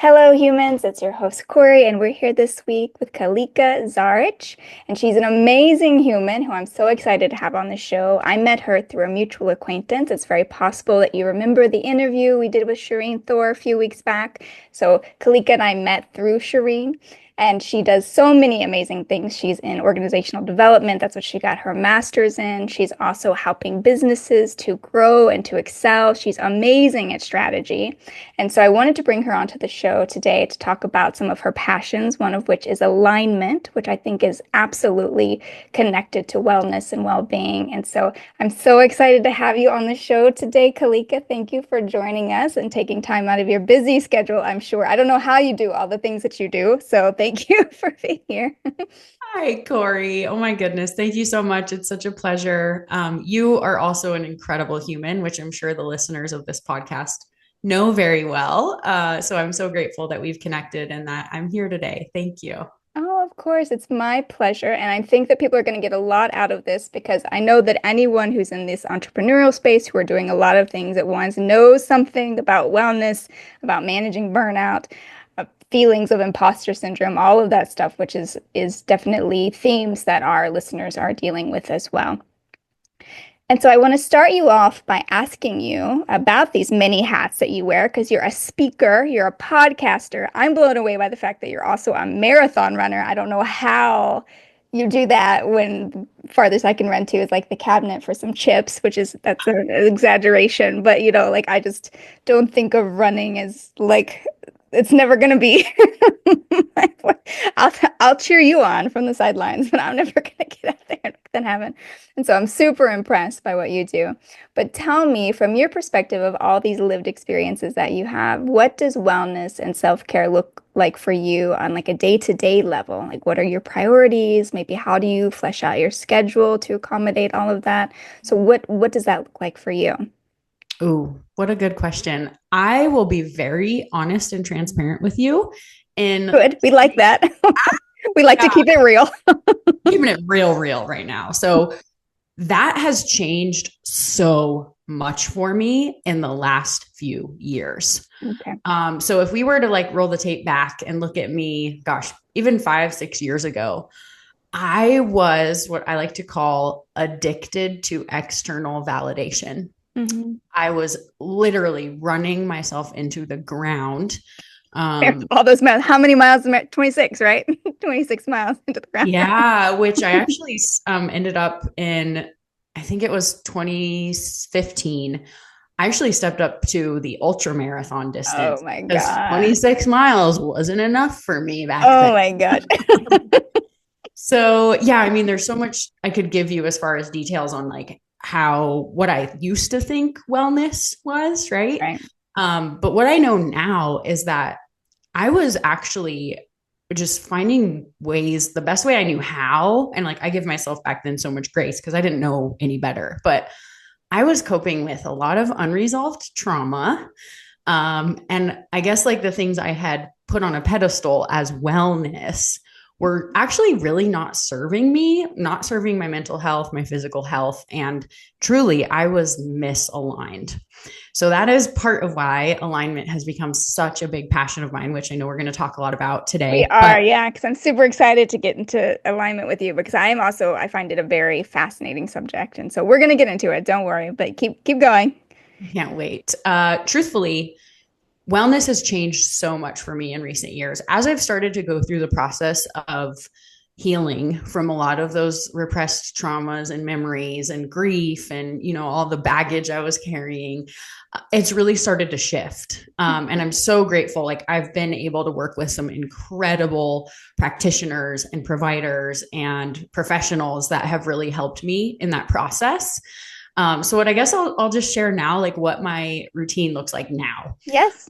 Hello, humans. It's your host, Kory, and we're here this week with Kalyca Zarich. And she's an amazing human who I'm so excited to have on the show. I met her through a mutual acquaintance. It's very possible that you remember the interview we did with Shireen Thor a few weeks back. So, Kalyca and I met through Shireen. And she does so many amazing things. She's in organizational development. That's what she got her master's in. She's also helping businesses to grow and to excel. She's amazing at strategy. And so I wanted to bring her onto the show today to talk about some of her passions, one of which is alignment, which I think is absolutely connected to wellness and well-being. And so I'm so excited to have you on the show today, Kalyca. Thank you for joining us and taking time out of your busy schedule, I'm sure. I don't know how you do all the things that you do, so thank you for being here. Hi, Kory. Oh my goodness. Thank you so much. It's such a pleasure. You are also an incredible human, which I'm sure the listeners of this podcast know very well. So I'm so grateful that we've connected and that I'm here today. Thank you. Oh, of course, it's my pleasure. And I think that people are going to get a lot out of this because I know that anyone who's in this entrepreneurial space who are doing a lot of things at once knows something about wellness, about managing burnout, feelings of imposter syndrome, all of that stuff, which is definitely themes that our listeners are dealing with as well. And so I want to start you off by asking you about these many hats that you wear because you're a speaker, you're a podcaster. I'm blown away by the fact that you're also a marathon runner. I don't know how you do that when farthest I can run to is like the cabinet for some chips, that's an exaggeration. But like I just don't think of running as like it's never going to be. I'll cheer you on from the sidelines, but I'm never going to get out there and make that happen. And so I'm super impressed by what you do. But tell me, from your perspective of all these lived experiences that you have, what does wellness and self-care look like for you on like a day-to-day level? Like, what are your priorities? Maybe how do you flesh out your schedule to accommodate all of that? So what does that look like for you? Ooh, what a good question. I will be very honest and transparent with you in Good. We like that. We like to yeah, keep it real. keeping it real right now. So that has changed so much for me in the last few years. Okay. So if we were to like roll the tape back and look at me, gosh, even 5, 6 years ago, I was what I like to call addicted to external validation. Mhm. I was literally running myself into the ground. All those miles. How many miles? 26, right? 26 miles into the ground. Yeah, which I actually ended up in, I think it was 2015. I actually stepped up to the ultra marathon Oh distance my because God. 26 miles wasn't enough for me back then. Oh my God. So, yeah, I mean, there's so much I could give you as far as details on like what I used to think wellness was, right? Right. But what I know now is that I was actually just finding ways, the best way I knew how. And like, I give myself back then so much grace because I didn't know any better. But I was coping with a lot of unresolved trauma. And I guess like the things I had put on a pedestal as wellness were actually really not serving me, not serving my mental health, my physical health. And truly, I was misaligned. So that is part of why alignment has become such a big passion of mine, which I know we're going to talk a lot about We today. are, But yeah, because I'm super excited to get into alignment with you because I find it a very fascinating subject. And so we're going to get into it. Don't worry, but keep going. I can't wait. Truthfully, wellness has changed so much for me in recent years. As I've started to go through the process of healing from a lot of those repressed traumas and memories and grief and, all the baggage I was carrying, it's really started to shift. And I'm so grateful. Like I've been able to work with some incredible practitioners and providers and professionals that have really helped me in that process. So what I guess I'll just share now, like what my routine looks like now. Yes.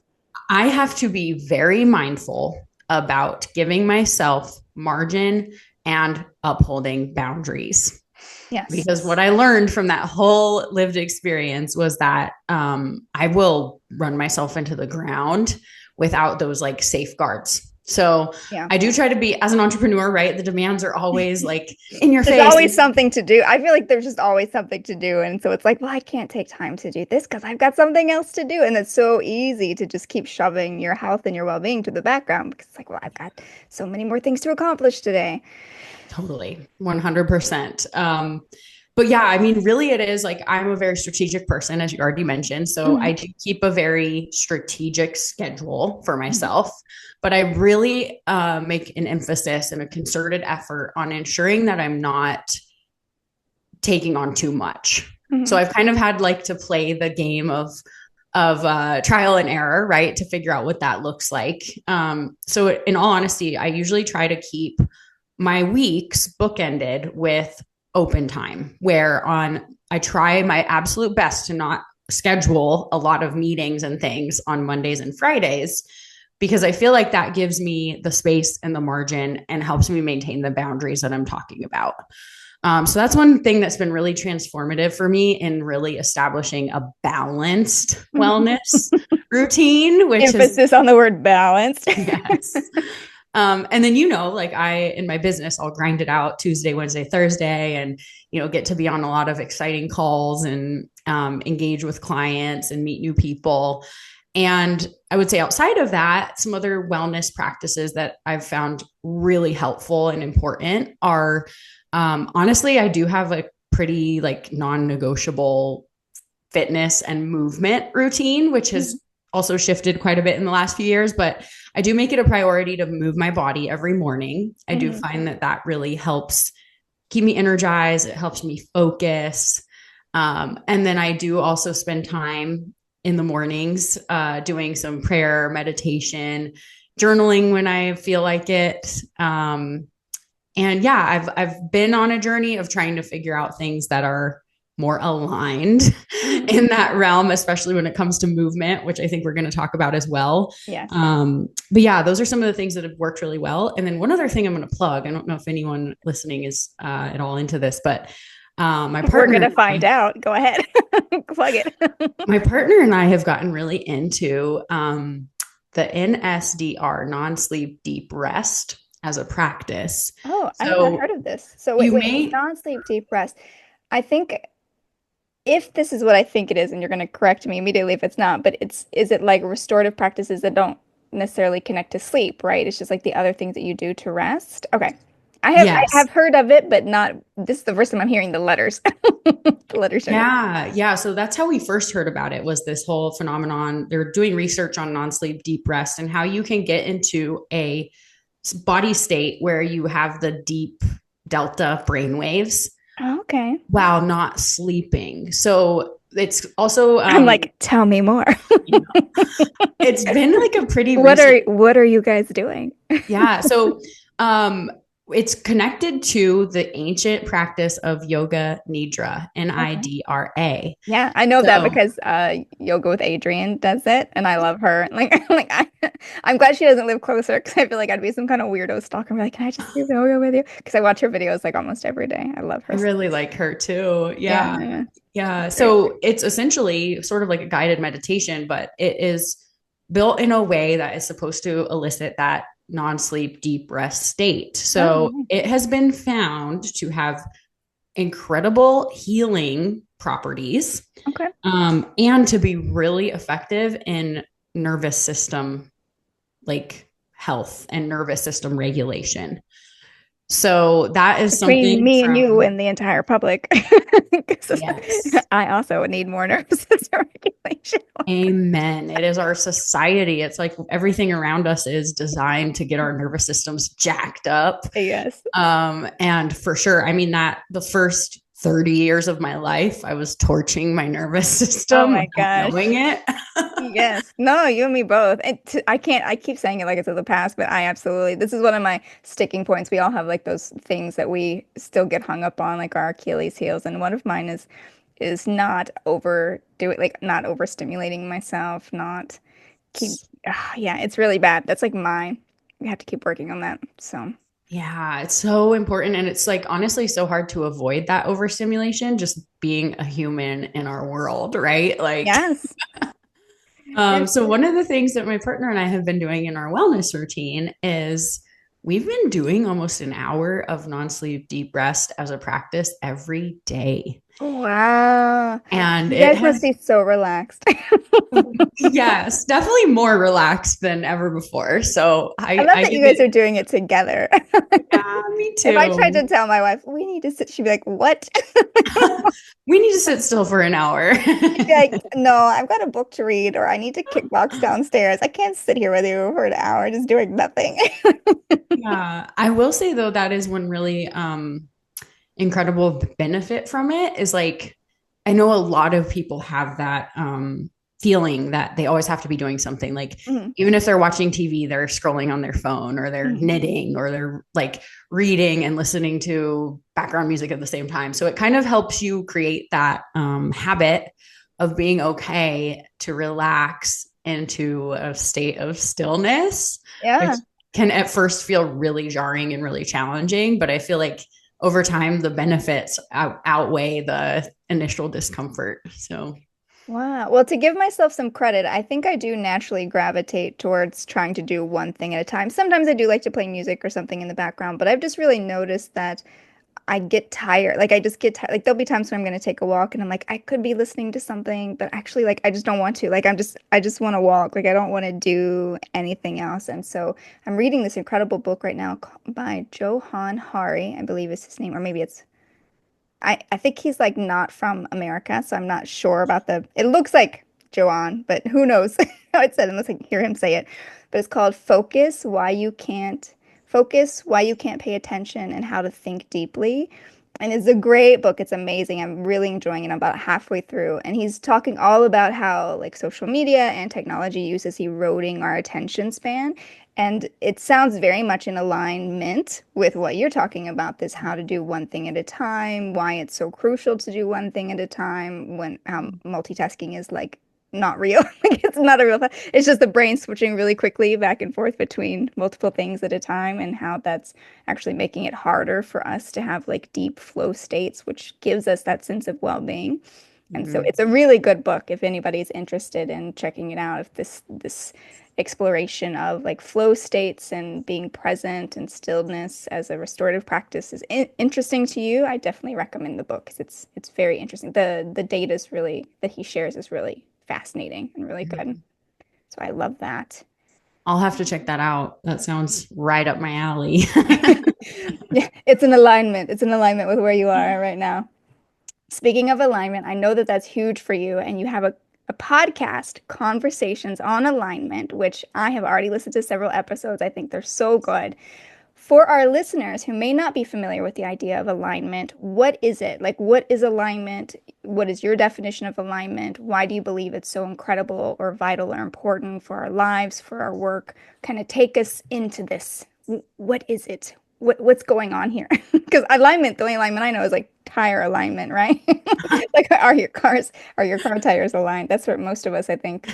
I have to be very mindful about giving myself margin and upholding boundaries. Yes. Because what I learned from that whole lived experience was that I will run myself into the ground without those like safeguards. So Yeah. I do try to be, as an entrepreneur, right? The demands are always like in your There's face. always something to do. I feel like there's just always something to do. And so it's like, well, I can't take time to do this because I've got something else to do. And it's so easy to just keep shoving your health and your well-being to the background because it's like, well, I've got so many more things to accomplish today. Totally, 100%. But yeah, I mean, really, it is like I'm a very strategic person, as you already mentioned. So Mhm. I do keep a very strategic schedule for Mhm. myself, but I really make an emphasis and a concerted effort on ensuring that I'm not taking on too much. So Mhm. I've kind of had like to play the game of trial and error, right, to figure out what that looks like. So in all honesty, I usually try to keep my weeks bookended with open time, where on I try my absolute best to not schedule a lot of meetings and things on Mondays and Fridays, because I feel like that gives me the space and the margin and helps me maintain the boundaries that I'm talking about. So that's one thing that's been really transformative for me in really establishing a balanced wellness routine, which is, Emphasis on the word balanced. yes. And then, like in my business, I'll grind it out Tuesday, Wednesday, Thursday, and, get to be on a lot of exciting calls and engage with clients and meet new people. And I would say outside of that, some other wellness practices that I've found really helpful and important are, honestly, I do have a pretty like non-negotiable fitness and movement routine, which has Mhm. also shifted quite a bit in the last few years, but I do make it a priority to move my body every morning. I do Mhm. find that that really helps keep me energized. It helps me focus. And then I do also spend time in the mornings doing some prayer, meditation, journaling when I feel like it. And yeah, I've been on a journey of trying to figure out things that are more aligned Mhm. in that realm, especially when it comes to movement, which I think we're going to talk about as well. Yes. But yeah, those are some of the things that have worked really well. And then one other thing I'm going to plug, I don't know if anyone listening is at all into this, but my We're partner, gonna find out. Go ahead. Plug it. my partner and I have gotten really into the NSDR, non-sleep deep rest, as a practice. Oh, I have not So heard of this. So you wait, may, non-sleep deep rest. I think if this is what I think it is, and you're going to correct me immediately if it's not, but is it like restorative practices that don't necessarily connect to sleep, right? It's just like the other things that you do to rest. Okay. I yes. have heard of it, but not this is the first time I'm hearing the letters. The letters are new. Yeah, yeah. So that's how we first heard about it, was this whole phenomenon. They're doing research on non-sleep deep rest and how you can get into a body state where you have the deep delta brain waves Okay. while not sleeping. So it's also I'm like, tell me more. you know, it's been like a pretty recent. What are you guys doing? Yeah. So um, it's connected to the ancient practice of yoga nidra, Okay. Nidra. Yeah, I know that So because Yoga with Adrienne does it, and I love her. I'm glad she doesn't live closer because I feel like I'd be some kind of weirdo stalker and be like, "Can I just do yoga with you?" Because I watch her videos like almost every day. I love I her. really like her too. Yeah, Yeah. yeah, Yeah. great. So it's essentially sort of like a guided meditation, but it is built in a way that is supposed to elicit that non sleep deep rest state. Oh, So nice. it has been found to have incredible healing properties, Okay. and to be really effective in nervous system, like health and nervous system regulation. So that is Between something me and you from, and the entire public, 'cause yes. I also need more nervous system regulation. Amen. It is our society. It's like everything around us is designed to get our nervous systems jacked up. Yes. And for sure, I mean, that the first 30 years of my life, I was torching my nervous Oh system my without gosh. knowing it. Yes. No, you and me both. I can't, I keep saying it like it's of the past, but I absolutely, this is one of my sticking points. We all have like those things that we still get hung up on, like our Achilles heels. And one of mine is not overdo it, like not overstimulating myself, not keep, yeah, it's really bad. That's like mine. We have to keep working on that. So, Yeah, it's so important. And it's like honestly so hard to avoid that overstimulation, just being a human in our world, right? Like, yes. And So one of the things that my partner and I have been doing in our wellness routine is we've been doing almost an hour of non-sleep deep rest as a practice every day. wow. And You it guys must has, be so relaxed. yes, definitely more relaxed than ever before. So I I, love I that you give guys it, are doing it together. yeah, me If I tried to too. tell my wife, we need to sit, she'd be like, what? We need to sit still for an hour. She'd be like, no, I've got a book to read, or I need to kickbox downstairs. I can't sit here with you for an hour just doing nothing. Yeah, I will say though, that is one really incredible benefit from it is like I know a lot of people have that feeling that they always have to be doing something like Mhm, even if they're watching TV, they're scrolling on their phone or they're mhm. knitting or they're like reading and listening to background music at the same time. So it kind of helps you create that habit of being okay to relax into a state of stillness, which Yeah. can at first feel really jarring and really challenging. But I feel like over time, the benefits outweigh the initial discomfort. So, Wow. Well, to give myself some credit, I think I do naturally gravitate towards trying to do one thing at a time. Sometimes I do like to play music or something in the background, but I've just really noticed that I get tired. Like I just get tired. Like there'll be times when I'm going to take a walk and I'm like, I could be listening to something, but actually like I just don't want to. Like I just want to walk. Like I don't want to do anything else. And so I'm reading this incredible book right now by Johann Hari, I believe is his name, or maybe it's I think he's like not from America, so I'm not sure about the. It looks like Joanne, but who knows how it's said unless I hear him say it. But it's called Focus, Why You Can't Pay Attention and How to Think Deeply. And it's a great book. It's amazing. I'm really enjoying it. I'm about halfway through. And he's talking all about how like social media and technology uses eroding our attention span. And it sounds very much in alignment with what you're talking about, this how to do one thing at a time, why it's so crucial to do one thing at a time when multitasking is like not real. Like it's not a real thing. It's just the brain switching really quickly back and forth between multiple things at a time and how that's actually making it harder for us to have like deep flow states, which gives us that sense of well-being. And so mm-hmm, it's a really good book if anybody's interested in checking it out. If this exploration of like flow states and being present and stillness as a restorative practice is interesting to you, I definitely recommend the book because it's very interesting. The data is really that he shares is really fascinating and really good. mm-hmm. So I love that. I'll have to check that out. That sounds right up my alley. Yeah, it's an alignment. It's an alignment with where you are right now. Speaking of alignment, I know that that's huge for you, and you have a podcast, Conversations on Alignment, which I have already listened to several episodes. I think they're so good. For our listeners who may not be familiar with the idea of alignment, what is it? Like, what is alignment? What is your definition of alignment? Why do you believe it's so incredible or vital or important for our lives, for our work? Kind of take us into this. What is it? What's going on here? Because alignment, the only alignment I know is like tire alignment, right? Like, are your car tires aligned? That's what most of us, I think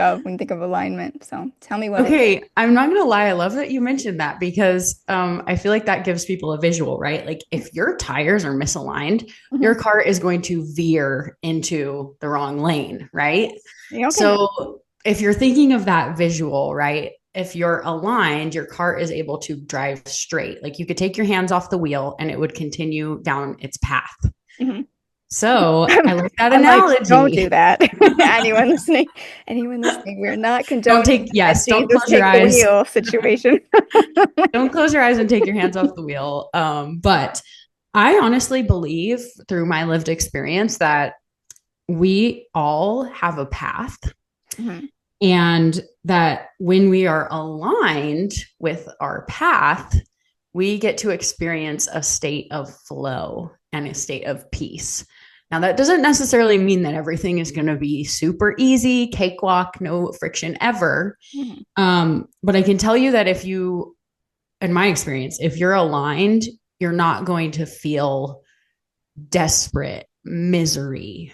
of when you think of alignment. So tell me what it is. Okay, I'm not gonna lie. I love that you mentioned that because I feel like that gives people a visual, right? Like if your tires are misaligned, your Mhm. car is going to veer into the wrong lane, right? Yeah, okay. So if you're thinking of that visual, right? If you're aligned, your car is able to drive straight. Like you could take your hands off the wheel and it would continue down its path. Mhm. So I'm, I like that I'm like, don't do analogy. that. Anyone listening, we're not Don't condoning take, a yes, don't Jesus close your take the eyes. wheel situation. Don't close your eyes and take your hands off the wheel. But I honestly believe through my lived experience that we all have a path Mhm. and that when we are aligned with our path, we get to experience a state of flow and a state of peace. Now, that doesn't necessarily mean that everything is going to be super easy, cakewalk, no friction ever. Mhm. But I can tell you that if you in my experience, if you're aligned, you're not going to feel desperate, misery,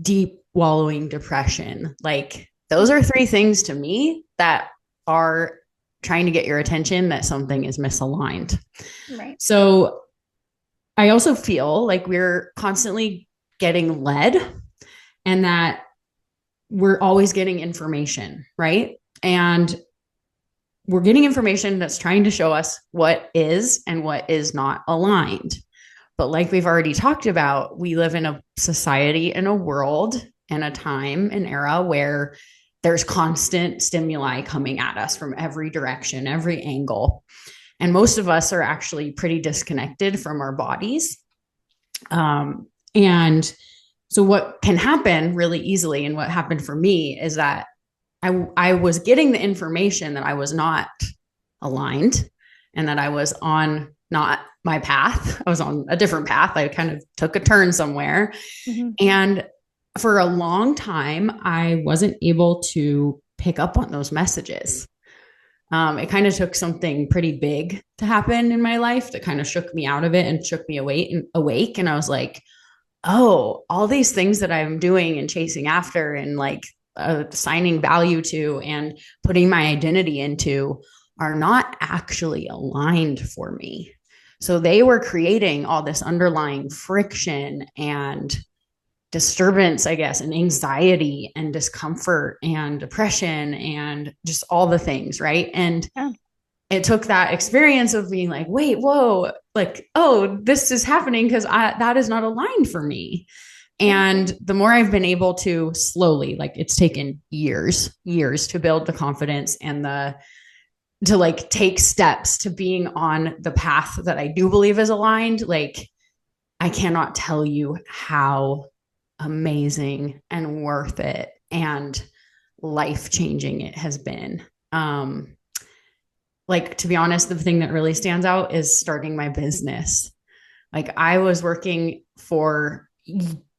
deep wallowing depression. Like those are three things to me that are trying to get your attention that something is misaligned. Right. So I also feel like we're constantly getting led and that we're always getting information, right? And we're getting information that's trying to show us what is and what is not aligned. But like we've already talked about, we live in a society and a world and a time and era where there's constant stimuli coming at us from every direction, every angle. And most of us are actually pretty disconnected from our bodies. And so, what can happen really easily, and what happened for me, is that I was getting the information that I was not aligned and that I was on not my path. I was on a different path. I kind of took a turn somewhere. Mm-hmm. And for a long time, I wasn't able to pick up on those messages. It kind of took something pretty big to happen in my life that kind of shook me out of it and shook me awake. And I was like, oh, all these things that I'm doing and chasing after and like assigning value to and putting my identity into are not actually aligned for me. So they were creating all this underlying friction and disturbance, I guess, and anxiety and discomfort and depression and just all the things, right? And Yeah. it took that experience of being like, wait, whoa, like, oh, this is happening because that is not aligned for me. And the more I've been able to slowly, like it's taken years to build the confidence and to like take steps to being on the path that I do believe is aligned. Like I cannot tell you how amazing and worth it and life changing it has been. Like, to be honest, the thing that really stands out is starting my business. Like I was working for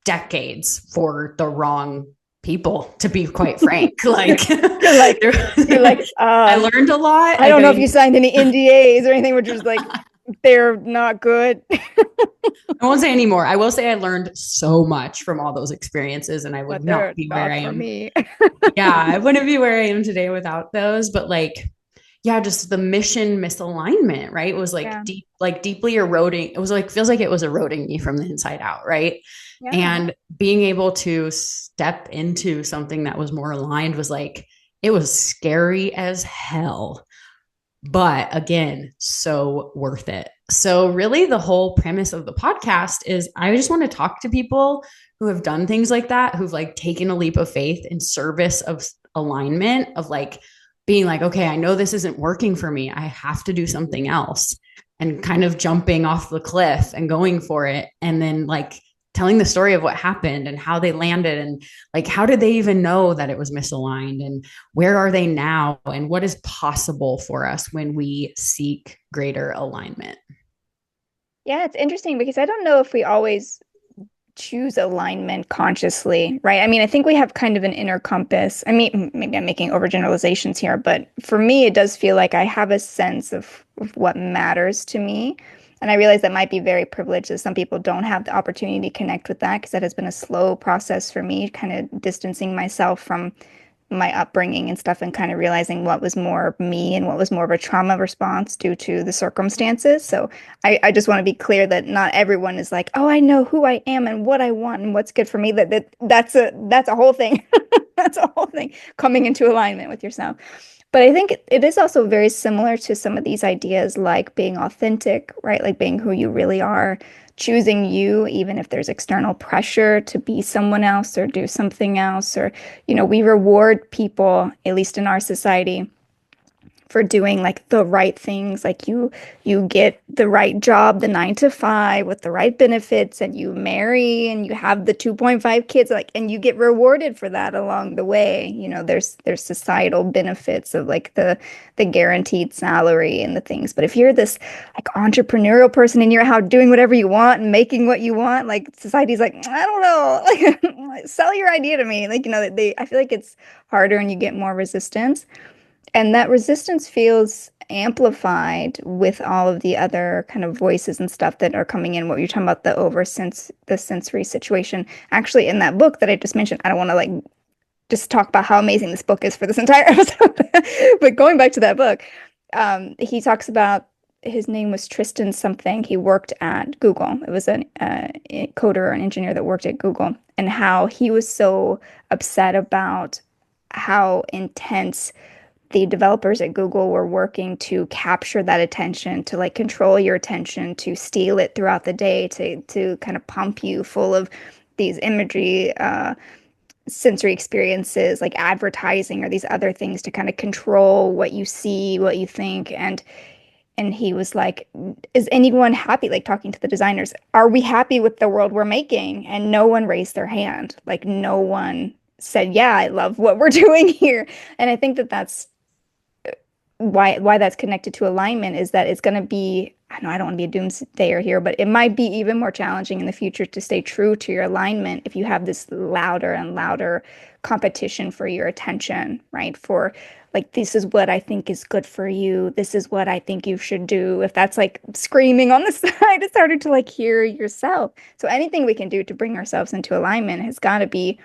decades for the wrong people, to be quite frank. Like you're like, I learned a lot. I don't know if you signed any NDAs or anything, which is like, they're not good. I won't say anymore. I will say I learned so much from all those experiences and I would But not they're be where not I for am. me. Yeah, I wouldn't be where I am today without those. But like, yeah, just the mission misalignment, right? It was Yeah. like deeply eroding. It was like, feels like it was eroding me from the inside out, right? Yeah. And being able to step into something that was more aligned was like, it was scary as hell. But again, so worth it. So, really, the whole premise of the podcast is I just want to talk to people who have done things like that, who've like taken a leap of faith in service of alignment, of like being like, okay, I know this isn't working for me. I have to do something else, and kind of jumping off the cliff and going for it. And then like telling the story of what happened and how they landed and like how did they even know that it was misaligned and where are they now and what is possible for us when we seek greater alignment. Yeah, it's interesting because I don't know if we always choose alignment consciously, right? I mean, I think we have kind of an inner compass. I mean, maybe I'm making overgeneralizations here, but for me, it does feel like I have a sense of what matters to me. And I realize that might be very privileged, that some people don't have the opportunity to connect with that because that has been a slow process for me, kind of distancing myself from my upbringing and stuff and kind of realizing what was more me and what was more of a trauma response due to the circumstances. So I just want to be clear that not everyone is like, oh, I know who I am and what I want and what's good for me. That's a whole thing. That's a whole thing coming into alignment with yourself. But I think it is also very similar to some of these ideas like being authentic, right? Like being who you really are, choosing you, even if there's external pressure to be someone else or do something else. Or, we reward people, at least in our society, for doing like the right things. Like you get the right job, the 9 to 5 with the right benefits, and you marry and you have the 2.5 kids, like, and you get rewarded for that along the way. There's societal benefits of like the guaranteed salary and the things. But if you're this like entrepreneurial person and you're out doing whatever you want and making what you want, like society's like, I don't know, like sell your idea to me. Like, I feel like it's harder and you get more resistance. And that resistance feels amplified with all of the other kind of voices and stuff that are coming in. What you're talking about, the sensory situation. Actually, in that book that I just mentioned, I don't want to like just talk about how amazing this book is for this entire episode. But going back to that book, he talks about, his name was Tristan something. He worked at Google. It was a coder or an engineer that worked at Google. and how he was so upset about how intense the developers at Google were working to capture that attention, to like control your attention, to steal it throughout the day, to kind of pump you full of these imagery, sensory experiences, like advertising or these other things to kind of control what you see, what you think. And he was like, is anyone happy? Like talking to the designers, are we happy with the world we're making? And no one raised their hand. Like no one said, yeah, I love what we're doing here. And I think that that's why that's connected to alignment is that it's going to be, I know I don't want to be a doomsdayer here, but it might be even more challenging in the future to stay true to your alignment if you have this louder and louder competition for your attention, right? For like, this is what I think is good for you. This is what I think you should do. If that's like screaming on the side, it's harder to like hear yourself. So anything we can do to bring ourselves into alignment has got to be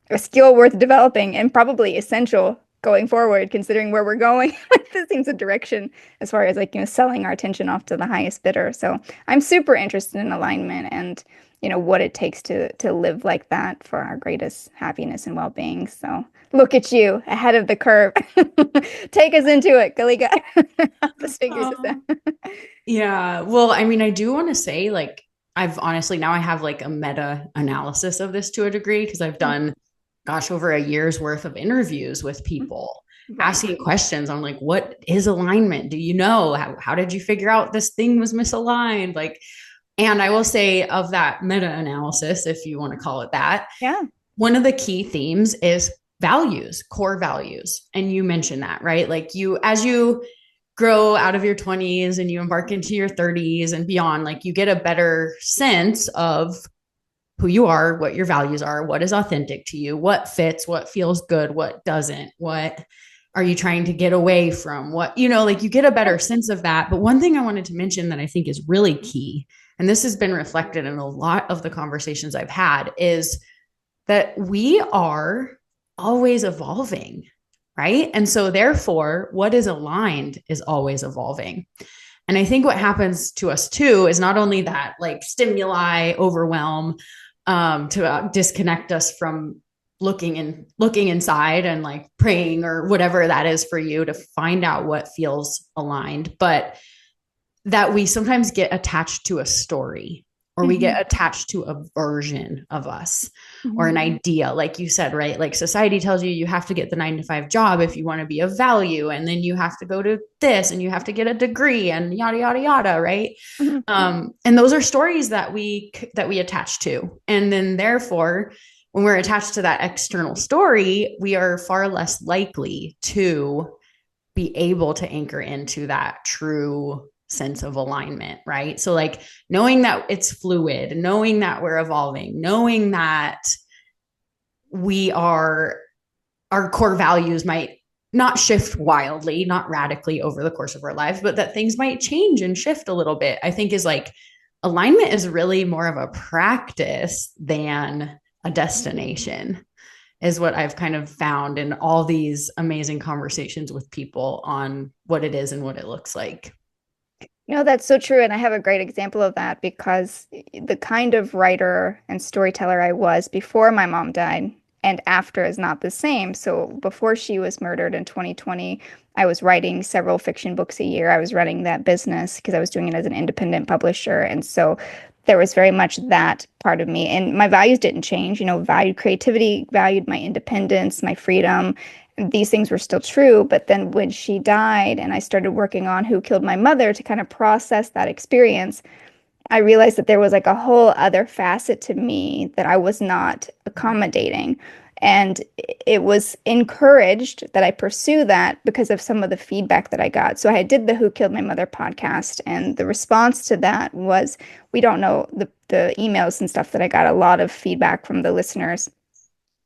a skill worth developing and probably essential going forward, considering where we're going. This seems a direction as far as like, selling our attention off to the highest bidder. So I'm super interested in alignment and, what it takes to live like that for our greatest happiness and well-being. So look at you ahead of the curve. Take us into it, Kalyca. Help us figure this Oh, out. yeah. Well, I mean, I do want to say, like, I've honestly now I have like a meta analysis of this to a degree because I've done, gosh, over a year's worth of interviews with people Right. asking questions on like, what is alignment? Do you know? How did you figure out this thing was misaligned? Like, and I will say, of that meta analysis, if you want to call it that, Yeah. one of the key themes is values, core values. And you mentioned that, right? Like as you grow out of your 20s and you embark into your 30s and beyond, like you get a better sense of who you are, what your values are, what is authentic to you, what fits, what feels good, what doesn't, what are you trying to get away from, what, like you get a better sense of that. But one thing I wanted to mention that I think is really key, and this has been reflected in a lot of the conversations I've had, is that we are always evolving, right? And so, therefore, what is aligned is always evolving. And I think what happens to us too is not only that like stimuli overwhelm to disconnect us from looking inside and like praying or whatever that is for you to find out what feels aligned, but that we sometimes get attached to a story or we Hmm. get attached to a version of us or an Hmm. idea, like you said, right? Like society tells you you have to get the 9 to 5 job if you want to be of value, and then you have to go to this and you have to get a degree and yada yada yada, right? Hmm. And those are stories that we attach to, and then therefore when we're attached to that external story, we are far less likely to be able to anchor into that true sense of alignment, right? So, like, knowing that it's fluid, knowing that we're evolving, knowing that we are, our core values might not shift wildly, not radically over the course of our lives, but that things might change and shift a little bit, I think is like alignment is really more of a practice than a destination, is what I've kind of found in all these amazing conversations with people on what it is and what it looks like. That's so true. And I have a great example of that because the kind of writer and storyteller I was before my mom died and after is not the same. So before she was murdered in 2020, I was writing several fiction books a year. I was running that business because I was doing it as an independent publisher. And so there was very much that part of me. And my values didn't change, valued creativity, valued my independence, my freedom. These things were still true. But then when she died and I started working on Who Killed My Mother to kind of process that experience, I realized that there was like a whole other facet to me that I was not accommodating. And it was encouraged that I pursue that because of some of the feedback that I got. So I did the Who Killed My Mother podcast, and the response to that was, we don't know the emails and stuff that I got a lot of feedback from the listeners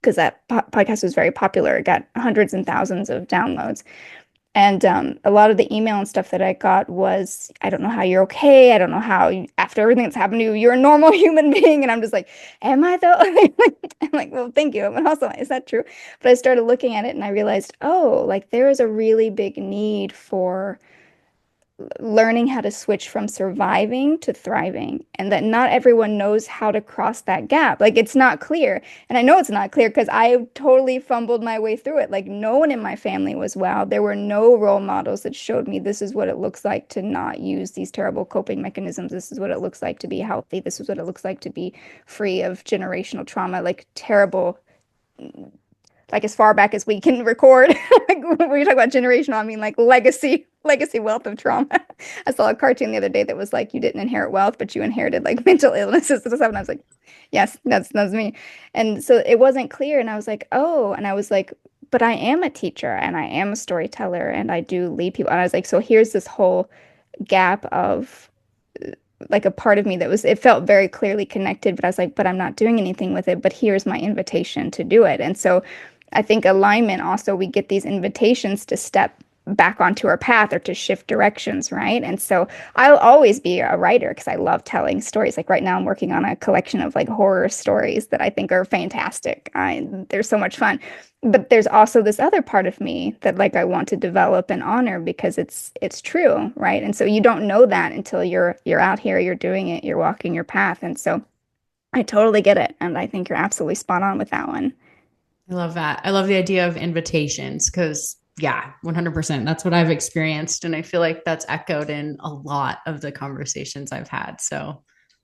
because that podcast was very popular. It got hundreds and thousands of downloads. And a lot of the email and stuff that I got was, I don't know how you're okay. I don't know how, after everything that's happened to you, you're a normal human being. And I'm just like, am I though? I'm like, well, thank you. But also, is that true? But I started looking at it and I realized, oh, like there is a really big need for learning how to switch from surviving to thriving, and that not everyone knows how to cross that gap. Like it's not clear. And I know it's not clear because I totally fumbled my way through it. Like no one in my family was well. There were no role models that showed me this is what it looks like to not use these terrible coping mechanisms. This is what it looks like to be healthy. This is what it looks like to be free of generational trauma, like terrible, like as far back as we can record. Like when we talk about generational, I mean like legacy wealth of trauma. I saw a cartoon the other day that was like you didn't inherit wealth, but you inherited like mental illnesses and stuff. And I was like, yes, that's me. And so it wasn't clear. And I was like, oh, and I was like, but I am a teacher and I am a storyteller and I do lead people. And I was like, so here's this whole gap of like a part of me that was, it felt very clearly connected, but I was like, but I'm not doing anything with it. But here's my invitation to do it. And so I think alignment also, we get these invitations to step back onto our path or to shift directions, right? And so I'll always be a writer because I love telling stories. Like right now, I'm working on a collection of like horror stories that I think are fantastic. They're so much fun. But there's also this other part of me that like I want to develop and honor because it's true, right? And so you don't know that until you're out here, you're doing it, you're walking your path. And so I totally get it. And I think you're absolutely spot on with that one. I love that. I love the idea of invitations because, yeah, 100%. That's what I've experienced. And I feel like that's echoed in a lot of the conversations I've had. So,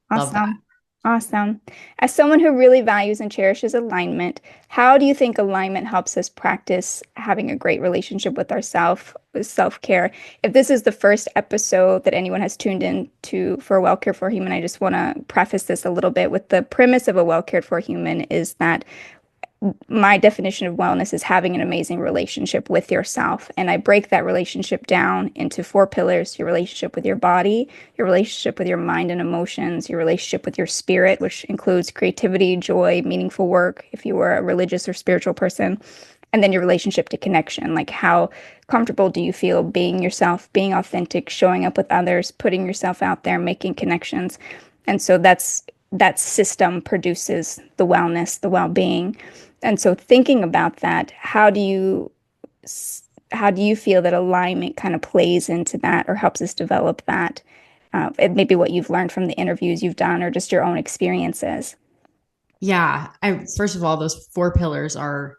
love that. Awesome. Awesome. As someone who really values and cherishes alignment, how do you think alignment helps us practice having a great relationship with ourselves, with self-care? If this is the first episode that anyone has tuned in to for Well Cared For Human, I just want to preface this a little bit with the premise of a well cared for human is that my definition of wellness is having an amazing relationship with yourself. And I break that relationship down into four pillars: your relationship with your body, your relationship with your mind and emotions, your relationship with your spirit, which includes creativity, joy, meaningful work, if you were a religious or spiritual person, and then your relationship to connection. Like how comfortable do you feel being yourself, being authentic, showing up with others, putting yourself out there, making connections. And so that system produces the wellness, the well-being. And so thinking about that, how do you feel that alignment kind of plays into that or helps us develop that? And maybe what you've learned from the interviews you've done or just your own experiences. Yeah. First of all, those four pillars are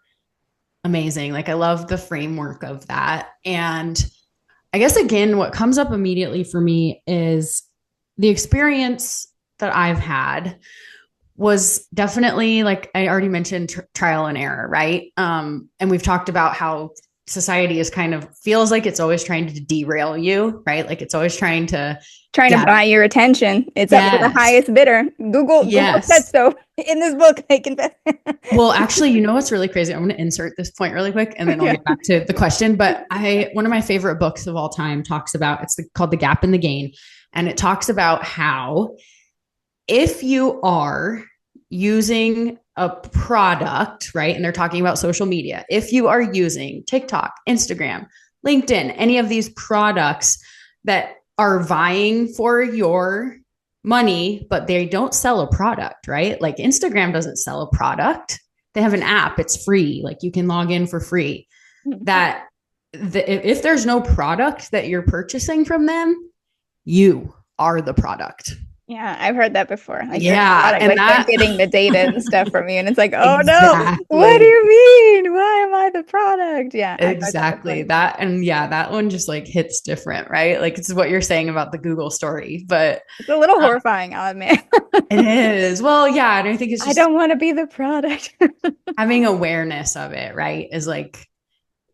amazing. Like, I love the framework of that. And I guess, again, what comes up immediately for me is the experience that I've had was definitely, like I already mentioned, trial and error, right? And we've talked about how society is kind of feels like it's always trying to derail you, right? Like it's always trying to Trying to buy your attention. It's up to the yes, highest bidder. Google said yes. so in this book. They confess. Well, actually, you know what's really crazy? I'm going to insert this point really quick, and then I'll Yeah. get back to the question. But one of my favorite books of all time talks about called The Gap and the Gain, and it talks about how if you are using a product, right? And they're talking about social media. If you are using TikTok, Instagram, LinkedIn, any of these products that are vying for your money, but they don't sell a product, right? Like Instagram doesn't sell a product. They have an app, it's free. Like you can log in for free. That if there's no product that you're purchasing from them, you are the product. Yeah, I've heard that before. Like, Yeah, and like they're that getting the data and stuff from you, and it's like, oh no, what do exactly, you mean? Why am I the product? Yeah, I've heard that exactly before. that, and yeah, that one just like hits different, right? Like it's what you're saying about the Google story, but It's a little uh, horrifying, I'll admit. it is. Well, yeah, and I think it's I just don't want to be the product. having awareness of it, right? Is like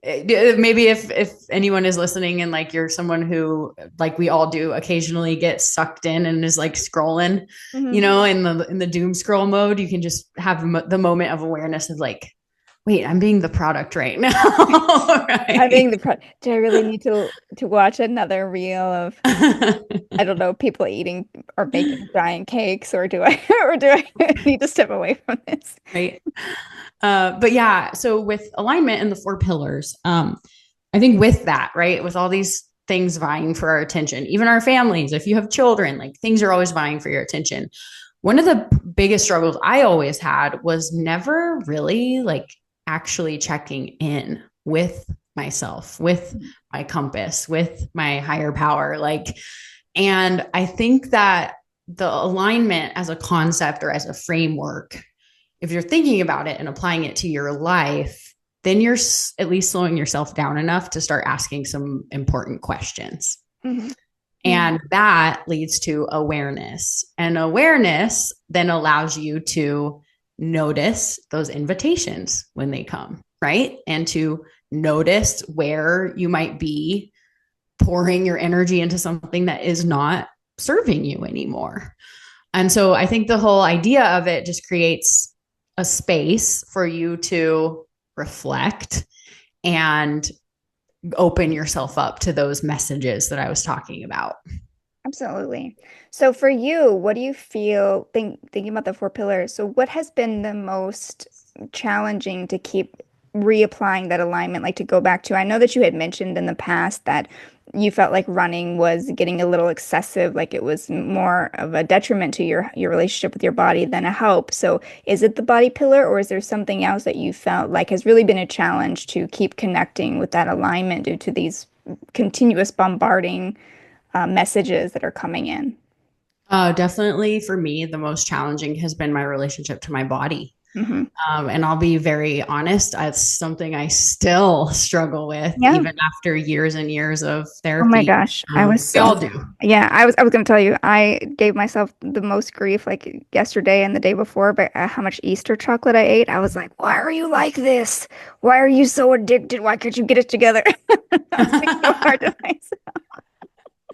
maybe if anyone is listening and like you're someone who like we all do occasionally get sucked in and is like scrolling, you Mhm. know, in the doom scroll mode, you can just have the moment of awareness of like, wait, I'm being the product right now. I'm Right. being the product. Do I really need to watch another reel of, I don't know, people eating or baking giant cakes, or do I or do I need to step away from this? Right. But yeah, so with alignment and the four pillars, I think with that, right, with all these things vying for our attention, even our families, if you have children, like things are always vying for your attention. One of the biggest struggles I always had was never really like actually checking in with myself, with my compass, with my higher power. Like, and I think that the alignment as a concept or as a framework, if you're thinking about it and applying it to your life, then you're at least slowing yourself down enough to start asking some important questions. Hmm. Yeah. And that leads to awareness. And awareness then allows you to notice those invitations when they come, right? And to notice where you might be pouring your energy into something that is not serving you anymore. And so I think the whole idea of it just creates a space for you to reflect and open yourself up to those messages that I was talking about. Absolutely. So for you, what do you feel thinking about the four pillars? So what has been the most challenging to keep reapplying that alignment, like to go back to? I know that you had mentioned in the past that you felt like running was getting a little excessive, like it was more of a detriment to your relationship with your body than a help. So is it the body pillar, or is there something else that you felt like has really been a challenge to keep connecting with that alignment due to these continuous bombarding messages that are coming in? Definitely for me, the most challenging has been my relationship to my body. Hmm. And I'll be very honest, it's something I still struggle with, Yeah. even after years and years of Oh my therapy. gosh. I was We so, all do. yeah, I was going to tell you, I gave myself the most grief like yesterday and the day before by how much Easter chocolate I ate. I was like, why are you like this? Why are you so addicted? Why can't you get it together? I was being so hard to myself.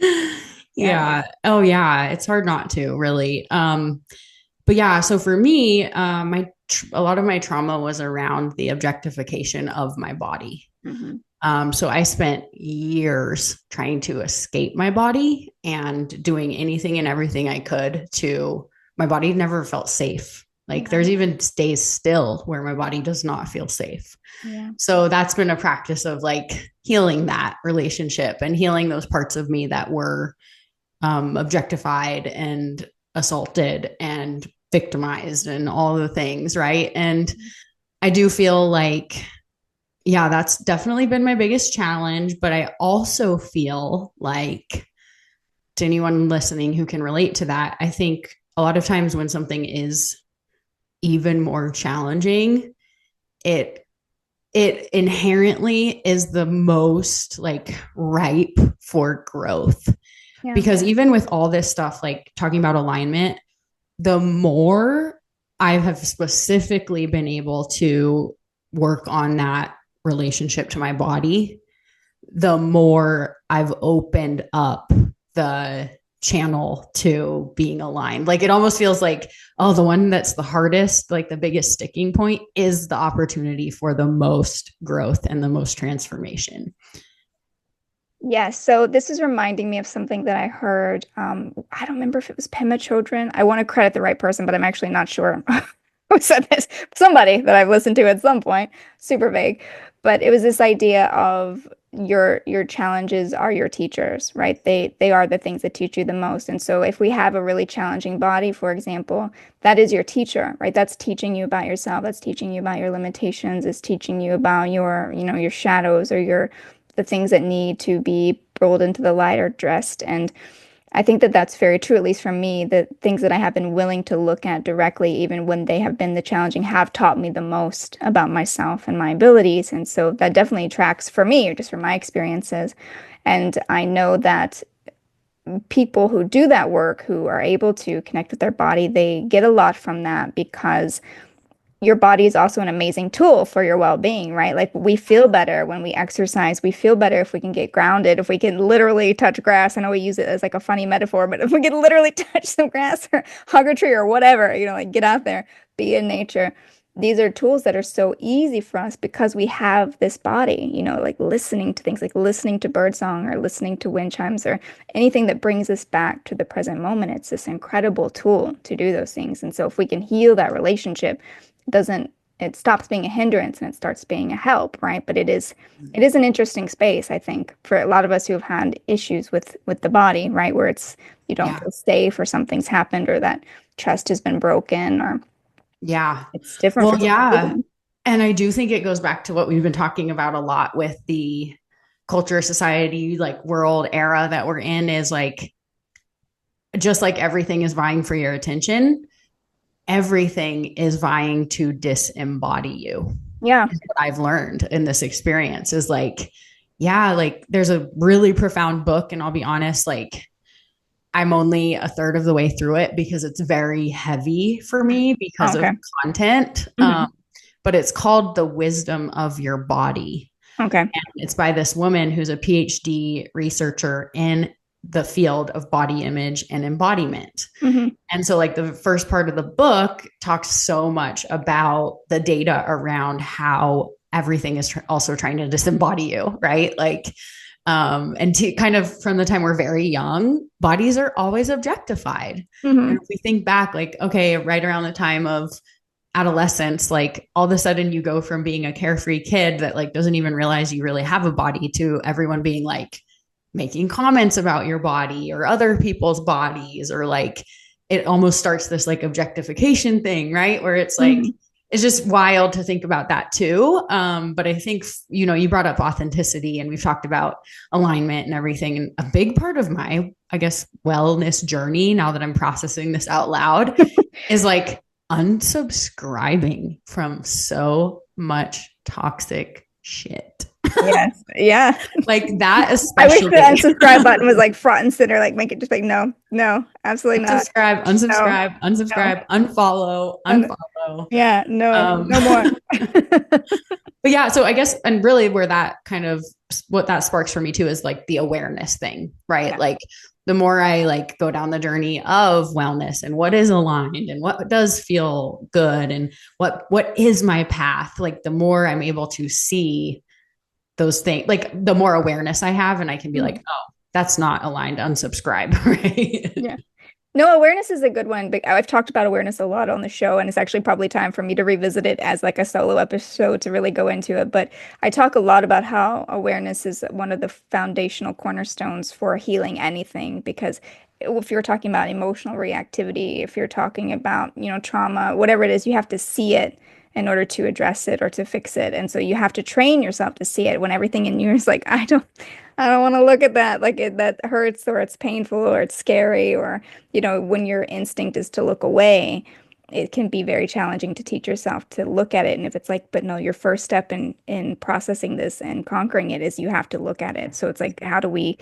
Yeah. Yeah. Oh, yeah. It's hard not to really. But yeah, so for me, a lot of my trauma was around the objectification of my body. Hmm. So I spent years trying to escape my body and doing anything and everything I could to my body never felt safe. Like Yeah. there's even days still where my body does not feel safe. Yeah. So that's been a practice of like healing that relationship and healing those parts of me that were objectified and assaulted and victimized and all the things, right? And I do feel like, yeah, that's definitely been my biggest challenge. But I also feel like, to anyone listening who can relate to that, I think a lot of times when something is even more challenging, it it inherently is the most like ripe for growth. Yeah. Because even with all this stuff, like talking about alignment, the more I have specifically been able to work on that relationship to my body, the more I've opened up the channel to being aligned. Like it almost feels like, oh, the one that's the hardest, like the biggest sticking point is the opportunity for the most growth and the most transformation. Yes, so this is reminding me of something that I heard. I don't remember if it was Pema Chodron. I want to credit the right person, but I'm actually not sure who said this. Somebody that I've listened to at some point. Super vague. But it was this idea of your challenges are your teachers, right? They are the things that teach you the most. And so if we have a really challenging body, for example, that is your teacher, right? That's teaching you about yourself. That's teaching you about your limitations. It's teaching you about your shadows or the things that need to be rolled into the light or addressed. And I think that that's very true, at least for me. The things that I have been willing to look at directly, even when they have been the challenging, have taught me the most about myself and my abilities. And so that definitely tracks for me, or just from my experiences. And I know that people who do that work, who are able to connect with their body, they get a lot from that because your body is also an amazing tool for your well-being, right? Like we feel better when we exercise. We feel better if we can get grounded, if we can literally touch grass. I know we use it as like a funny metaphor, but if we can literally touch some grass or hug a tree or whatever, like get out there, be in nature. These are tools that are so easy for us because we have this body, like listening to things like listening to birdsong or listening to wind chimes or anything that brings us back to the present moment. It's this incredible tool to do those things. And so if we can heal that relationship, doesn't it stops being a hindrance and it starts being a help, right? But it is an interesting space, I think, for a lot of us who have had issues with the body, right? Where it's you don't Yeah. feel safe or something's happened or that trust has been broken or Yeah. it's different for Well, some yeah. people. And I do think it goes back to what we've been talking about a lot with the culture, society, like world era that we're in is like, just like everything is vying for your attention, everything is vying to disembody you. Yeah. Is what I've learned in this experience is like, yeah, like there's a really profound book, and I'll be honest, like I'm only a third of the way through it because it's very heavy for me Oh, because of okay. content. Hmm. But it's called The Wisdom of Your Body. Okay. And it's by this woman who's a PhD researcher in the field of body image and embodiment. Hmm. And so, like, the first part of the book talks so much about the data around how everything is also trying to disembody you, right? Like, and to kind of from the time we're very young, bodies are always objectified. And Hmm. if we think back, like, okay, right around the time of adolescence, like all of a sudden you go from being a carefree kid that like doesn't even realize you really have a body to everyone being like making comments about your body or other people's bodies, or like it almost starts this like objectification thing, right? Where it's like, Hmm. it's just wild to think about that too. But I think, you brought up authenticity and we've talked about alignment and everything. And a big part of my, I guess, wellness journey, now that I'm processing this out loud, is like unsubscribing from so much toxic shit. Yes. Yeah. Like that, I wish the especially. unsubscribe button was like front and center, like make it just like, no, no, absolutely not. Unsubscribe, No, unsubscribe, no. unsubscribe, unfollow, And unfollow. yeah, no, Um, no more. but yeah, so I guess, and really where that kind of, what that sparks for me too is like the awareness thing, right? Yeah. Like the more I like go down the journey of wellness and what is aligned and what does feel good and what is my path, like the more I'm able to see those things, like the more awareness I have, and I can be like, Mhm. oh, that's not aligned, unsubscribe, right? Yeah. No, awareness is a good one. But I've talked about awareness a lot on the show, and it's actually probably time for me to revisit it as like a solo episode to really go into it. But I talk a lot about how awareness is one of the foundational cornerstones for healing anything, because if you're talking about emotional reactivity, if you're talking about, trauma, whatever it is, you have to see it in order to address it or to fix it. And so you have to train yourself to see it when everything in you is like, I don't want to look at that. Like that hurts or it's painful or it's scary, or when your instinct is to look away, it can be very challenging to teach yourself to look at it. And if it's like, but no, your first step in processing this and conquering it is you have to look at it. So it's like, how do we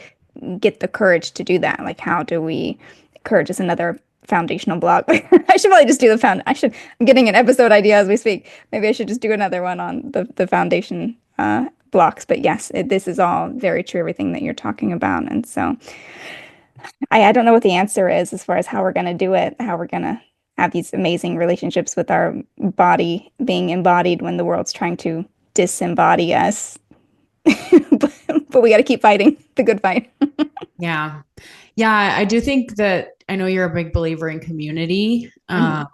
get the courage to do that? Like, how do we, courage is another foundational block. I should probably just do I'm getting an episode idea as we speak. Maybe I should just do another one on the foundation blocks. But yes, this is all very true, everything that you're talking about. And so I don't know what the answer is as far as how we're going to do it, how we're going to have these amazing relationships with our body being embodied when the world's trying to disembody us. but we got to keep fighting the good fight. Yeah. Yeah. I do think that I know you're a big believer in community. Mhm.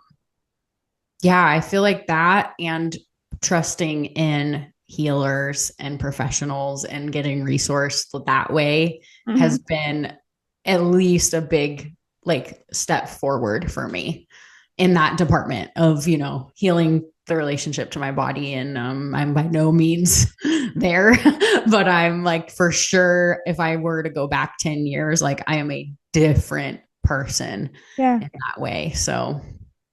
Yeah. I feel like that and trusting in healers and professionals and getting resourced that way has Mhm. been at least a big like step forward for me in that department of, healing the relationship to my body. And I'm by no means there, but I'm like, for sure, if I were to go back 10 years, like I am a different person Yeah. in that way. So,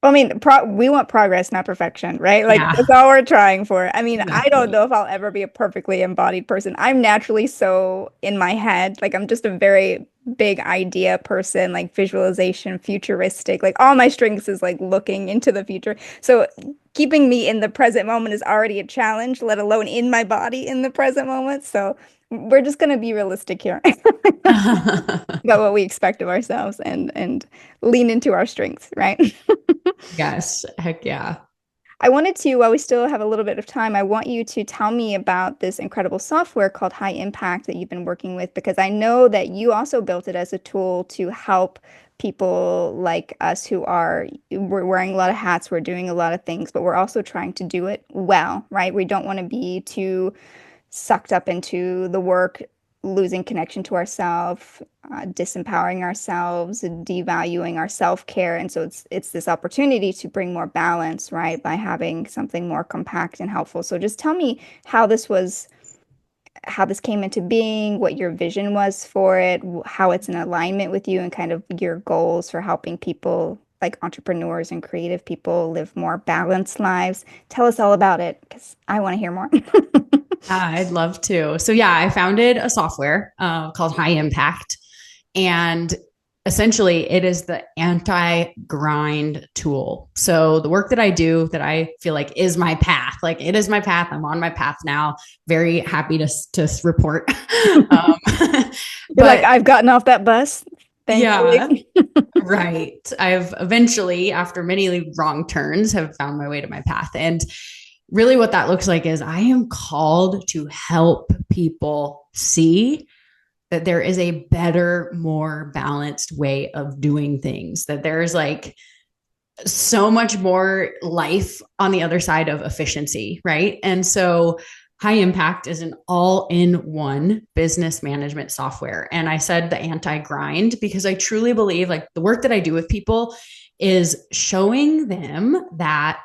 Well, I mean, we want progress, not perfection, right? Like yeah, that's all we're trying for. I mean, I don't exactly. know if I'll ever be a perfectly embodied person. I'm naturally so in my head. Like I'm just a very big idea person, like visualization, futuristic. Like all my strengths is like looking into the future. So keeping me in the present moment is already a challenge, let alone in my body in the present moment. So we're just gonna be realistic here about what we expect of ourselves and lean into our strengths, right? Yes, heck yeah. I wanted to, while we still have a little bit of time, I want you to tell me about this incredible software called High Impact that you've been working with, because I know that you also built it as a tool to help people like us we're wearing a lot of hats, we're doing a lot of things, but we're also trying to do it well, right? We don't want to be too sucked up into the work, losing connection to ourselves, disempowering ourselves, devaluing our self-care. And so it's this opportunity to bring more balance, right, by having something more compact and helpful. So just tell me how this was, how this came into being, what your vision was for it, how it's in alignment with you and kind of your goals for helping people like entrepreneurs and creative people live more balanced lives. Tell us all about it because I want to hear more. I'd love to. So yeah, I founded a software called High Impact, and essentially it is the anti-grind tool. So the work that I do that I feel like is my path, like it is my path. I'm on my path now. Very happy to report. um, You're like, but I've gotten off that bus, yeah, thankfully. right. I've eventually, after many wrong turns, have found my way to my path. And really what that looks like is I am called to help people see that there is a better, more balanced way of doing things, that there's like so much more life on the other side of efficiency, right? And so High Impact is an all in one business management software. And I said the anti grind because I truly believe like the work that I do with people is showing them that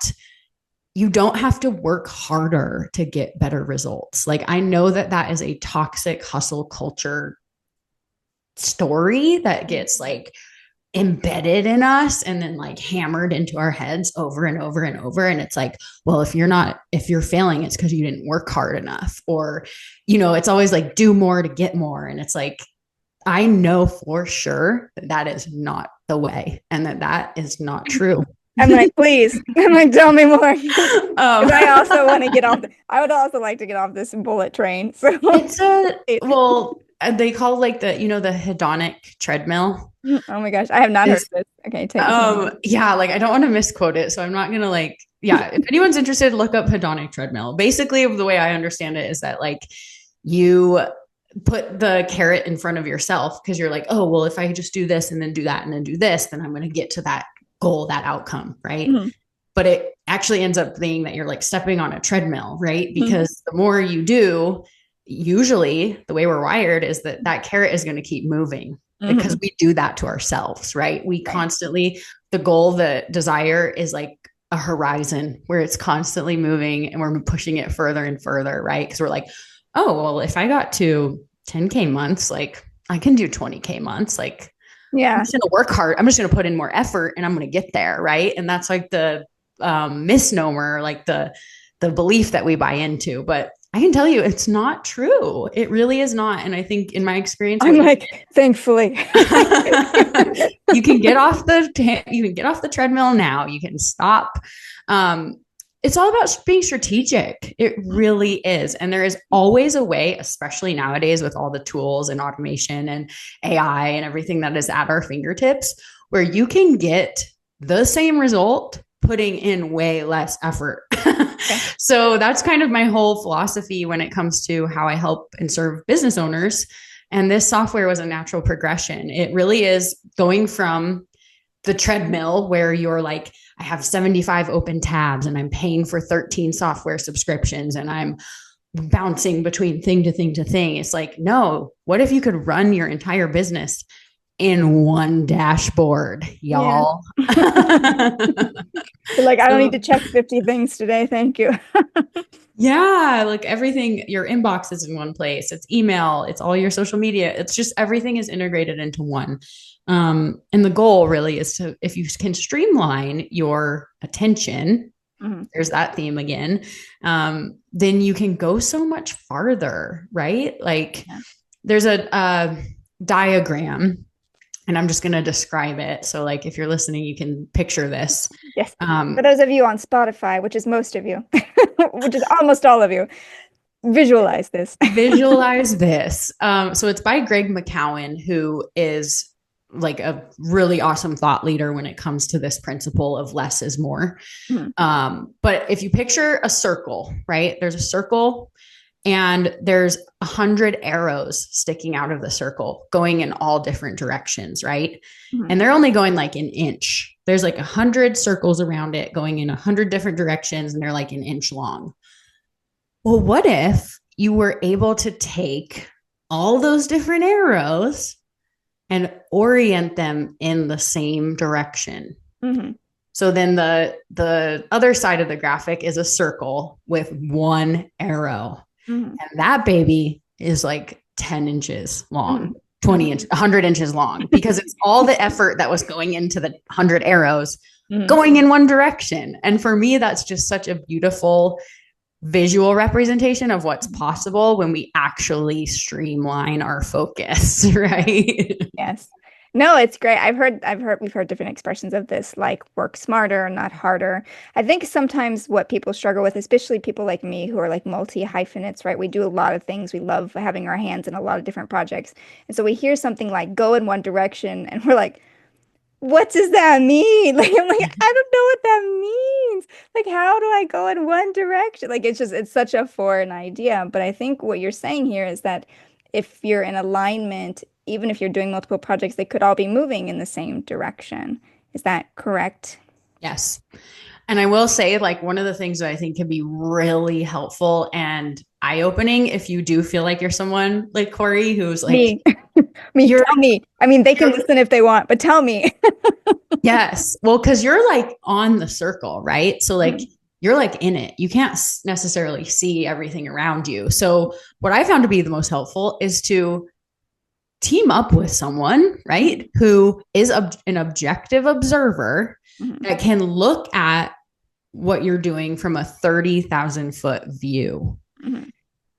you don't have to work harder to get better results. Like I know that that is a toxic hustle culture story that gets like embedded in us and then like hammered into our heads over and over and over. And it's like, well, if you're failing, it's because you didn't work hard enough. Or, it's always like do more to get more. And it's like, I know for sure that that is not the way and that is not true. I'm like, please. I'm like, tell me more. Because um, I also want to get off. I would also like to get off this bullet train. So it's they call like the hedonic treadmill. oh my gosh, I have not heard This, this. Okay, take me. yeah, like I don't want to misquote it, so I'm not gonna like, yeah. If anyone's interested, look up hedonic treadmill. Basically, the way I understand it is that like you put the carrot in front of yourself because you're like, oh well, if I just do this and then do that and then do this, then I'm going to get to that goal, that outcome, right? Mm-hmm. But it actually ends up being that you're like stepping on a treadmill, right? Because mm-hmm. the more you do, usually the way we're wired is that carrot is going to keep moving because we do that to ourselves, right? We constantly, the goal, the desire is like a horizon where it's constantly moving and we're pushing it further and further, right? Because we're like, oh, well, if I got to 10K months, like I can do 20K months. Like, yeah, I'm just going to work hard. I'm just going to put in more effort and I'm going to get there, right? And that's like the misnomer, like the belief that we buy into. But I can tell you it's not true. It really is not. And I think in my experience, I'm like, thankfully. you can get off the treadmill now. You can stop. It's all about being strategic. It really is. And there is always a way, especially nowadays with all the tools and automation and AI and everything that is at our fingertips, where you can get the same result putting in way less effort. Okay. So that's kind of my whole philosophy when it comes to how I help and serve business owners. And this software was a natural progression. It really is going from the treadmill where you're like, I have 75 open tabs and I'm paying for 13 software subscriptions and I'm bouncing between thing to thing to thing. It's like, no, what if you could run your entire business in one dashboard, y'all? Yeah. Like, I don't need to check 50 things today. Thank you. Yeah. Like everything, your inbox is in one place. It's email, it's all your social media. It's just everything is integrated into one. And the goal really is to, if you can streamline your attention, there's that theme again, then you can go so much farther, right? Like there's a diagram and I'm just going to describe it. So like, if you're listening, you can picture this. Yes. For those of you on Spotify, which is most of you, which is almost all of you, visualize this. Visualize this. So it's by Greg McKeown, who is like a really awesome thought leader when it comes to this principle of less is more. But if you picture a circle, right? There's a circle and there's 100 arrows sticking out of the circle going in all different directions, right? And they're only going like an inch. There's like 100 circles around it going in 100 different directions and they're like an inch long. Well, what if you were able to take all those different arrows and orient them in the same direction? So then the other side of the graphic is a circle with one arrow. And that baby is like 10 inches long, Mhm. 20 Mhm. inch, 100 inches long, because it's all the effort that was going into the 100 arrows Mhm. going in one direction. And for me, that's just such a beautiful visual representation of what's possible when we actually streamline our focus, right? Yes. No, it's great. We've heard different expressions of this, like work smarter, not harder. I think sometimes what people struggle with, especially people like me who are like multi-hyphenates, right? We do a lot of things. We love having our hands in a lot of different projects. And so we hear something like go in one direction and we're like, what does that mean? Like, I'm like, I don't know what that means. Like, how do I go in one direction? Like, it's such a foreign idea. But I think what you're saying here is that if you're in alignment, even if you're doing multiple projects, they could all be moving in the same direction. Is that correct? Yes. And I will say, like, one of the things that I think can be really helpful and eye opening if you do feel like you're someone like Kory, who's like, Me, me, you're, tell me. I mean, they can you're, listen if they want, but tell me. yes. Well, because you're like on the circle, right? So, like, Mhm. you're like in it. You can't necessarily see everything around you. So, what I found to be the most helpful is to team up with someone, right, who is an objective observer Mhm. that can look at what you're doing from a 30,000-foot view. Mhm.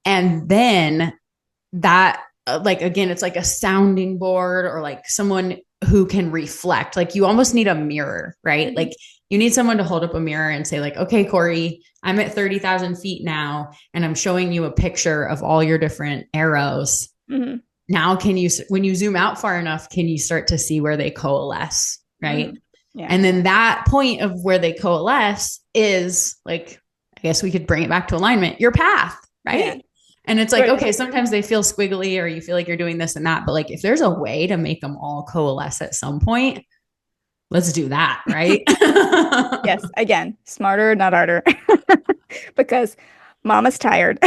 And then that, like, again, it's like a sounding board or like someone who can reflect. Like, you almost need a mirror, right? Mhm. Like, you need someone to hold up a mirror and say, like, okay, Kory, I'm at 30,000 feet now, and I'm showing you a picture of all your different arrows. Mhm. Now, when you zoom out far enough, can you start to see where they coalesce, right? Mhm. Yeah. And then that point of where they coalesce is like, I guess we could bring it back to alignment, your path, Yeah. right? And it's like, But okay, sometimes they feel squiggly or you feel like you're doing this and that. But like, if there's a way to make them all coalesce at some point, let's do that, right? yes, again, smarter, not harder. Because mama's tired.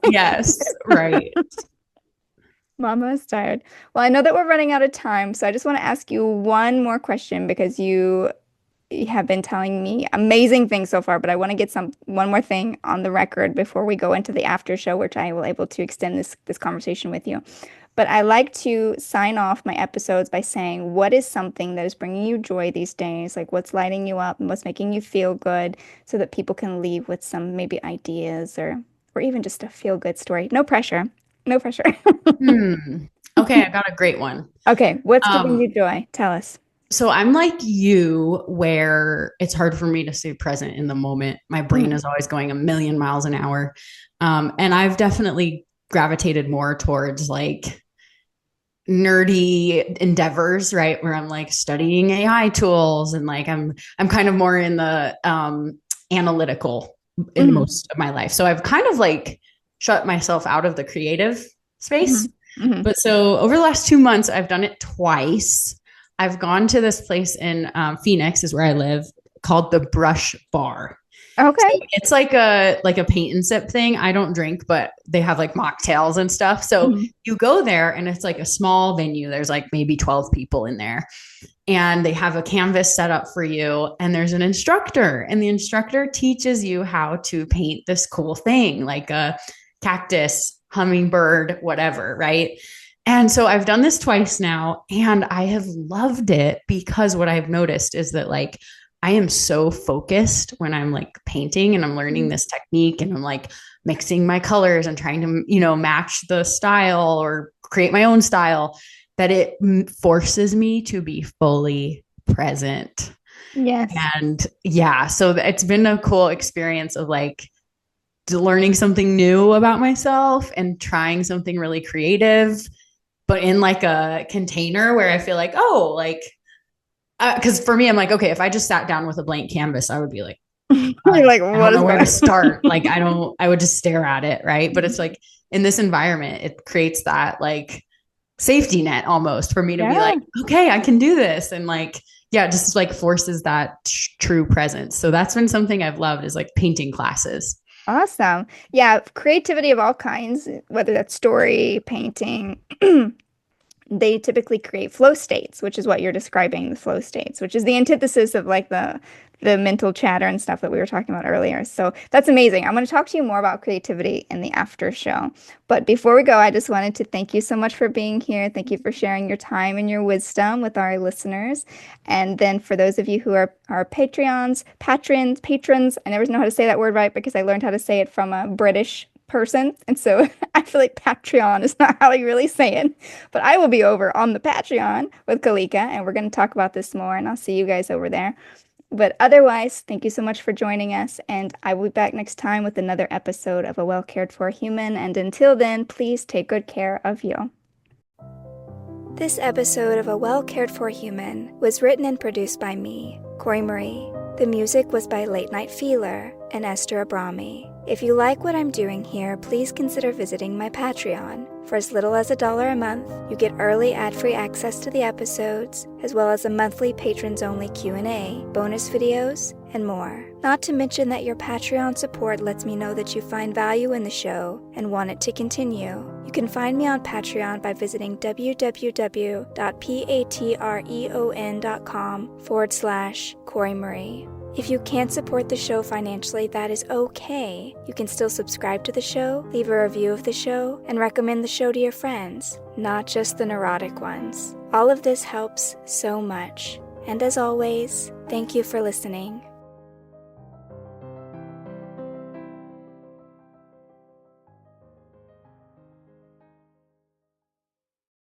Yes, right. Mama is tired. Well, I know that we're running out of time, so I just want to ask you one more question because you have been telling me amazing things so far, but I want to get one more thing on the record before we go into the after show, which I will able to extend this conversation with you. But I like to sign off my episodes by saying, what is something that is bringing you joy these days? Like what's lighting you up and what's making you feel good so that people can leave with some maybe ideas or even just a feel good story. No pressure. No pressure. Hmm. Okay, I got a great one. Okay, what's giving you Um, joy? Tell us. so I'm like you, where it's hard for me to stay present in the moment. My brain Mhm. is always going a million miles an hour. And I've definitely gravitated more towards like nerdy endeavors, right? Where I'm like studying AI tools and like I'm kind of more in the analytical in Mhm. most of my life. So I've kind of like shut myself out of the creative space. Mhm. Mhm. But so over the last 2 months, I've done it twice. I've gone to this place in Phoenix, is where I live, called the Brush Bar. So Okay. it's like a paint and sip thing. I don't drink, but they have like mocktails and stuff. So Mhm. you go there and it's like a small venue. There's like maybe 12 people in there. And they have a canvas set up for you and there's an instructor and the instructor teaches you how to paint this cool thing like a cactus, hummingbird, whatever, right? And so I've done this twice now and I have loved it because what I've noticed is that like I am so focused when I'm like painting and I'm learning Mhm. this technique and I'm like mixing my colors and trying to, you know, match the style or create my own style that it forces me to be fully present. Yes. And yeah, so it's been a cool experience of like learning something new about myself and trying something really creative, but in like a container where I feel like, oh, like, because for me, I'm like, okay, if I just sat down with a blank canvas, I would be like, You're like, I what don't is know where to going start. on? Like, I would just stare at it. Right. But it's Mhm. like in this environment, it creates that like safety net almost for me to be Yeah. like, okay, I can do this. And like, yeah, it just like forces that true presence. So that's been something I've loved is like painting classes. Awesome. Yeah, creativity of all kinds, whether that's story, painting, they typically create flow states, which is what you're describing, the flow states, which is the antithesis of like the mental chatter and stuff that we were talking about earlier. So that's amazing. I'm going to talk to you more about creativity in the after show. But before we go, I just wanted to thank you so much for being here. Thank you for sharing your time and your wisdom with our listeners. And then for those of you who are our patrons, I never know how to say that word right because I learned how to say it from a British person. And so I feel like Patreon is not how you really say it. But I will be over on the Patreon with Kalyca, and we're going to talk about this more, and I'll see you guys over there. But otherwise, thank you so much for joining us, and I will be back next time with another episode of A Well Cared For Human. And until then, please take good care of you. This episode of A Well Cared For Human was written and produced by me, Kory Marie. The music was by Late Night Feeler and Esther Abrami. If you like what I'm doing here, please consider visiting my Patreon. For as little as $1 a month, you get early ad-free access to the episodes, as well as a monthly patrons-only Q&A, bonus videos, and more. Not to mention that your Patreon support lets me know that you find value in the show and want it to continue. You can find me on Patreon by visiting www.patreon.com/Kory Marie. If you can't support the show financially, that is okay. You can still subscribe to the show, leave a review of the show, and recommend the show to your friends, not just the neurotic ones. All of this helps so much. And as always, thank you for listening.